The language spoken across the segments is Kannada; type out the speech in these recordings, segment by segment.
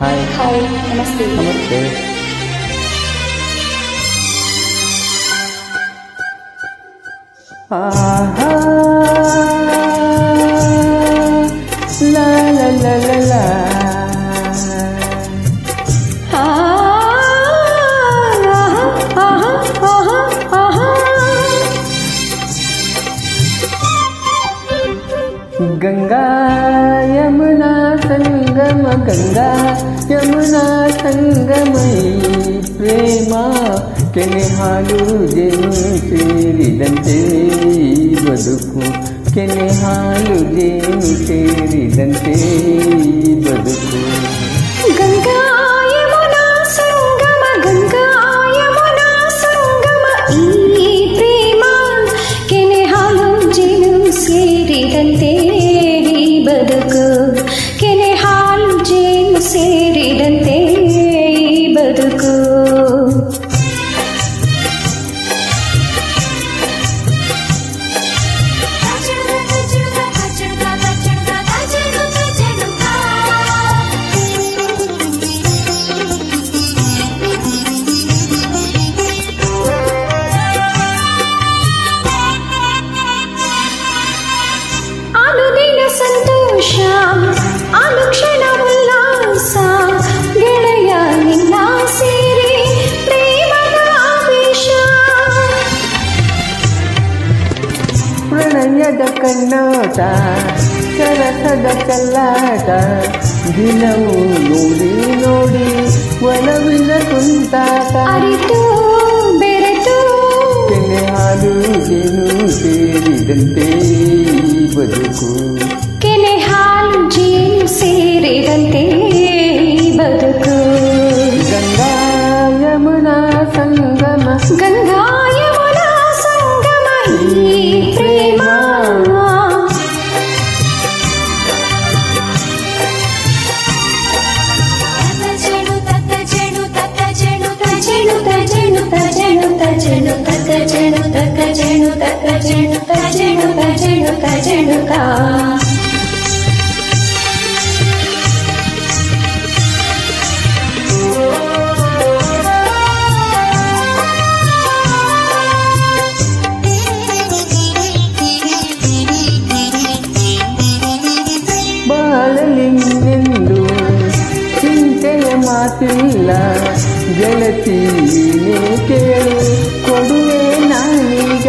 ಹಾಯ್. ಹಾಯ್, ನಮಸ್ತೆ. ನಮಸ್ತೆ. ಆಹಾ ಲಾ ಲಾ ಲಾ ಲಾ ಲಾ. ಆ, ಆಹಾ, ಆಹಾ, ಆಹಾ, ಆಹಾ. ಗಂಗಾ ಯಮುನಾ ಸಂಗಮ, ಗಂಗಾ ಯಮುನಾ ಸಂಗಮೈ ಪ್ರೇಮ ಕೆನೆ ಹಾಲು ಜೇನು ಸೇರಿದಂತೆ ಬದುಕು, ಕೆನೆ ಹಾಲು ಜೇನು ಸೇರಿದಂತೆ ಬದುಕು. ಗಂಗಾ ಯಮುನಾ ಸಂಗಮ, ಗಂಗಾ ಯಮುನಾ ಸಂಗಮ ಈ ಪ್ರೇಮ ಕೆನೆ ಹಾಲು ಜೇನು ಸೇರಿದಂತೆ ಈ ಬದುಕು, ಕೆನೆ ಹಾಲು ಜೇನು ಸೇರಿದಂತೆ ಈ ಬದುಕು. ಸಂತೋಷ ಅನುಕ್ಷಣ ಉಲ್ಲಾಸ ಗೆಳೆಯ ನಿನ್ನ ಸೇರಿ ಪ್ರೇಮದ ಆವೇಶ. ಪ್ರಣಯದ ಕಣ್ಣಾಟ ಸರಸದ ಕಲ್ಲಾಟ ದಿನವೂ ನೋಡಿ ನೋಡಿ ಒಲವಿನ ತುಂಟಾಟ. ಅರಿತು ಬೆರೆತು ಕೆನೆ ಹಾಲು ಜೇನು ಸೇರಿದಂತೆ ಬದುಕು, ಕೆನೆ ಹಾಲು ಜೇನು ಸೇರಿದಂತೆ ಬದುಕು. ಗಂಗಾ ಯಮುನಾ ಸಂಗಮ, ಗಂಗಾ ಯಮುನಾ ಸಂಗಮ ಈ ಪ್ರೇಮ. ಬಾಳಲಿನ್ನೆಂದು ಚಿಂತೆಯ ಮಾತಿಲ್ಲ ಗೆಳತಿ ನೀನೇ ಕೇಳು ಕೊಡುವೆ ನಾನೀಗ.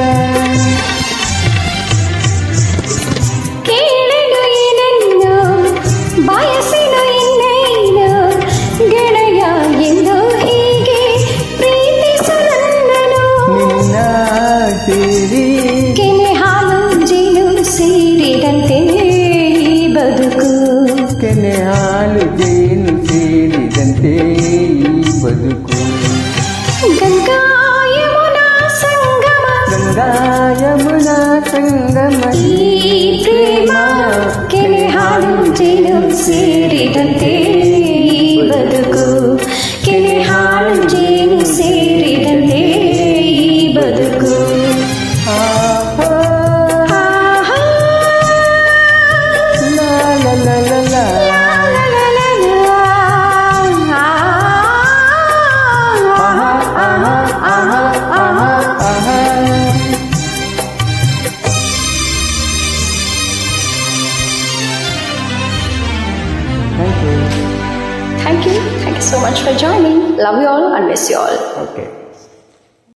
ಕೇಳಲು ಏನನ್ನು ಬಯಸಿನು ಇನ್ನೇನು ಗೆಳೆಯ ಎಂದು ಹೀಗೆ ಪ್ರೀತಿಸು ನನ್ನನು. ನಿನ್ನ ಸೇರಿ ಕೆನೆ ಹಾಲು ಜೇನು ಸೇರಿದಂತೆ ಈ ಬದುಕು, ಕೆನೆ ಹಾಲು ಜೇನು ಸೇರಿದಂತೆ ಈ ಬದುಕು. ಗಂಗಾ ಯಮುನಾ ಸಂಗಮ, ಗಂಗಾ ಯಮುನಾ ಸಂಗಮ ಈ ಪ್ರೇಮ ಕೆನೆ ಹಾಲು ಜೇನು ಸೇರಿದಂತೆ ಈ ಬದುಕು, ಕೆನೆ ಹಾಲು ಜೇನು ಸೇರಿದಂತೆ ಈ ಬದುಕು. ಆಹಾ ಆಹಾ, ಲಾ ಲಾ ಲಾ ಲಾ ಲಾ. ಲಾ ಲಾ ಲಾ ಲಾ. ಆಹಾ ಆಹಾ ಆಹಾ ಆಹಾ ಆಹಾ. Thank you. Thank you so much for joining. Love you all and miss you all. Okay.